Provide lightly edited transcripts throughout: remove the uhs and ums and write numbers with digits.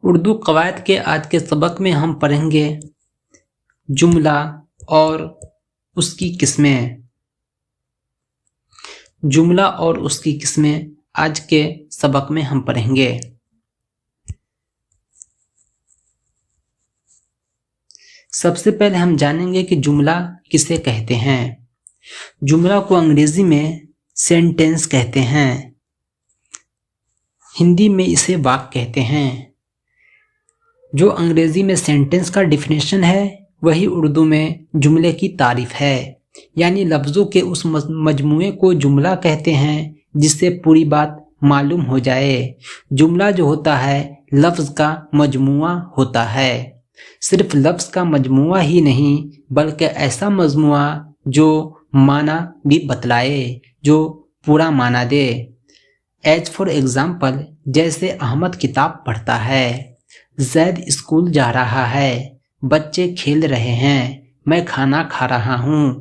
اردو قواعد کے آج کے سبق میں ہم پڑھیں گے جملہ اور اس کی قسمیں۔ جملہ اور اس کی قسمیں آج کے سبق میں ہم پڑھیں گے۔ سب سے پہلے ہم جانیں گے کہ جملہ کسے کہتے ہیں۔ جملہ کو انگریزی میں سینٹینس کہتے ہیں، ہندی میں اسے واک کہتے ہیں۔ جو انگریزی میں سینٹینس کا ڈیفینیشن ہے وہی اردو میں جملے کی تعریف ہے، یعنی لفظوں کے اس مجموعے کو جملہ کہتے ہیں جس سے پوری بات معلوم ہو جائے۔ جملہ جو ہوتا ہے لفظ کا مجموعہ ہوتا ہے، صرف لفظ کا مجموعہ ہی نہیں بلکہ ایسا مجموعہ جو معنی بھی بتلائے، جو پورا معنی دے۔ ایز فار ایگزامپل، جیسے احمد کتاب پڑھتا ہے، زید اسکول جا رہا ہے، بچے کھیل رہے ہیں، میں کھانا کھا رہا ہوں۔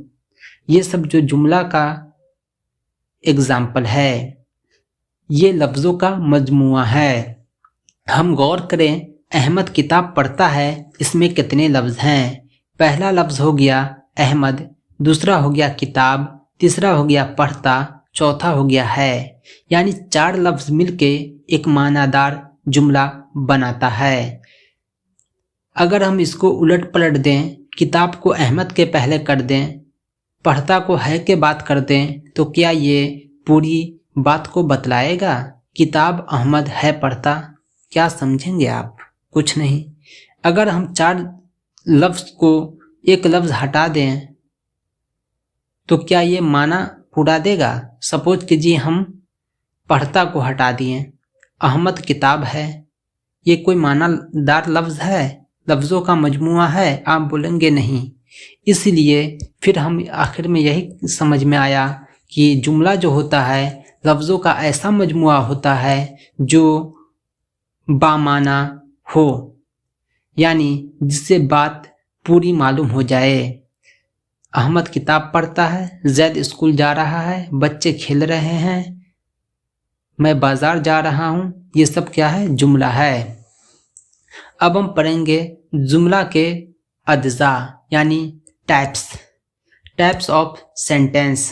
یہ سب جو جملہ کا ایگزامپل ہے یہ لفظوں کا مجموعہ ہے۔ ہم غور کریں، احمد کتاب پڑھتا ہے، اس میں کتنے لفظ ہیں؟ پہلا لفظ ہو گیا احمد، دوسرا ہو گیا کتاب، تیسرا ہو گیا پڑھتا، چوتھا ہو گیا ہے، یعنی 4 لفظ مل کے ایک معنی دار جملہ بناتا ہے۔ اگر ہم اس کو الٹ پلٹ دیں، کتاب کو احمد کے پہلے کر دیں، پڑھتا کو ہے کے بعد کر دیں، تو کیا یہ پوری بات کو بتلائے گا؟ کتاب احمد ہے پڑھتا، کیا سمجھیں گے آپ؟ کچھ نہیں۔ اگر ہم 4 لفظ کو ایک لفظ ہٹا دیں تو کیا یہ معنی پورا دے گا؟ سپوز کیجیے ہم پڑھتا کو ہٹا دیے، احمد کتاب ہے، یہ کوئی معنی دار لفظ ہے؟ لفظوں کا مجموعہ ہے؟ آپ بولیں گے نہیں۔ اس لیے پھر ہم آخر میں یہی سمجھ میں آیا کہ جملہ جو ہوتا ہے لفظوں کا ایسا مجموعہ ہوتا ہے جو بامعنی ہو، یعنی جس سے بات پوری معلوم ہو جائے۔ احمد کتاب پڑھتا ہے، زید اسکول جا رہا ہے، بچے کھیل رہے ہیں، میں بازار جا رہا ہوں، یہ سب کیا ہے؟ جملہ ہے۔ اب ہم پڑھیں گے جملہ کے اجزاء یعنی ٹائپس آف سینٹینس۔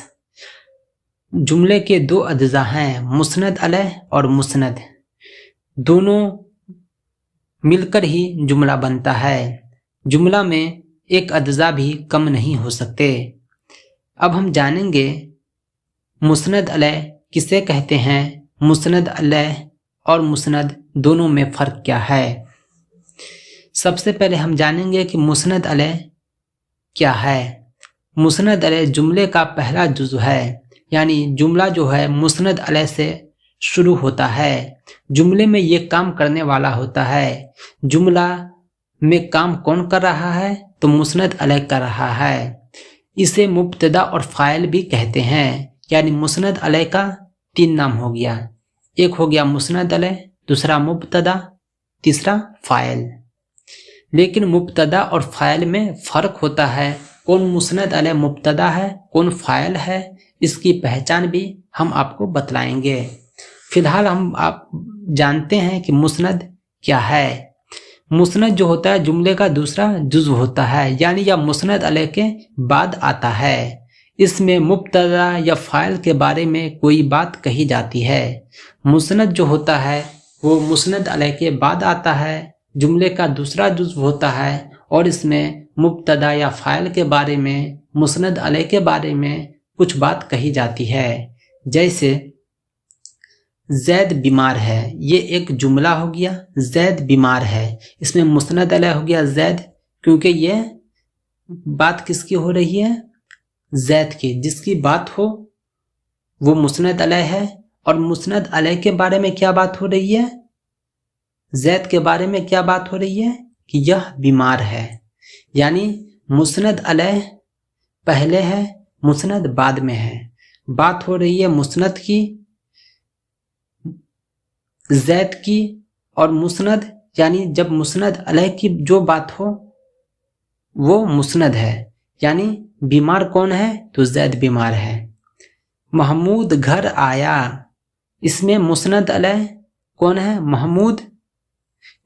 جملے کے 2 اجزاء ہیں، مسند علیہ اور مسند۔ دونوں مل کر ہی جملہ بنتا ہے، جملہ میں ایک اجزاء بھی کم نہیں ہو سکتے۔ اب ہم جانیں گے مسند علیہ کسے کہتے ہیں، مسند علیہ اور مسند دونوں میں فرق کیا ہے۔ سب سے پہلے ہم جانیں گے کہ مسند علیہ کیا ہے۔ مسند علیہ جملے کا پہلا جزو ہے، یعنی جملہ جو ہے مسند علیہ سے شروع ہوتا ہے، جملے میں یہ کام کرنے والا ہوتا ہے۔ جملہ میں کام کون کر رہا ہے؟ تو مسند علیہ کر رہا ہے۔ اسے مبتدا اور فاعل بھی کہتے ہیں، یعنی مسند علیہ کا 3 نام ہو گیا، ایک ہو گیا مسند علیہ، دوسرا مبتدا، تیسرا فاعل۔ لیکن مبتدا اور فاعل میں فرق ہوتا ہے، کون مسند علیہ مبتدا ہے، کون فاعل ہے، اس کی پہچان بھی ہم آپ کو بتلائیں گے۔ فی الحال ہم آپ جانتے ہیں کہ مسند کیا ہے۔ مسند جو ہوتا ہے جملے کا دوسرا جزو ہوتا ہے، یعنی یہ مسند علیہ کے بعد آتا ہے۔ اس میں مبتدا یا فاعل کے بارے میں کوئی بات کہی جاتی ہے۔ مسند جو ہوتا ہے وہ مسند علیہ کے بعد آتا ہے، جملے کا دوسرا جزو ہوتا ہے، اور اس میں مبتدا یا فاعل کے بارے میں، مسند علیہ کے بارے میں کچھ بات کہی جاتی ہے۔ جیسے زید بیمار ہے، یہ ایک جملہ ہو گیا، زید بیمار ہے، اس میں مسند علیہ ہو گیا زید، کیونکہ یہ بات کس کی ہو رہی ہے؟ زید کی، جس کی بات ہو وہ مسند علیہ ہے۔ اور مسند علیہ کے بارے میں کیا بات ہو رہی ہے؟ زید کے بارے میں کیا بات ہو رہی ہے؟ کہ یہ بیمار ہے، یعنی مسند علیہ پہلے ہے، مسند بعد میں ہے۔ بات ہو رہی ہے مسند کی، زید کی، اور مسند یعنی جب مسند علیہ کی جو بات ہو وہ مسند ہے، یعنی بیمار کون ہے؟ تو زید بیمار ہے۔ محمود گھر آیا، اس میں مسند علیہ کون ہے؟ محمود،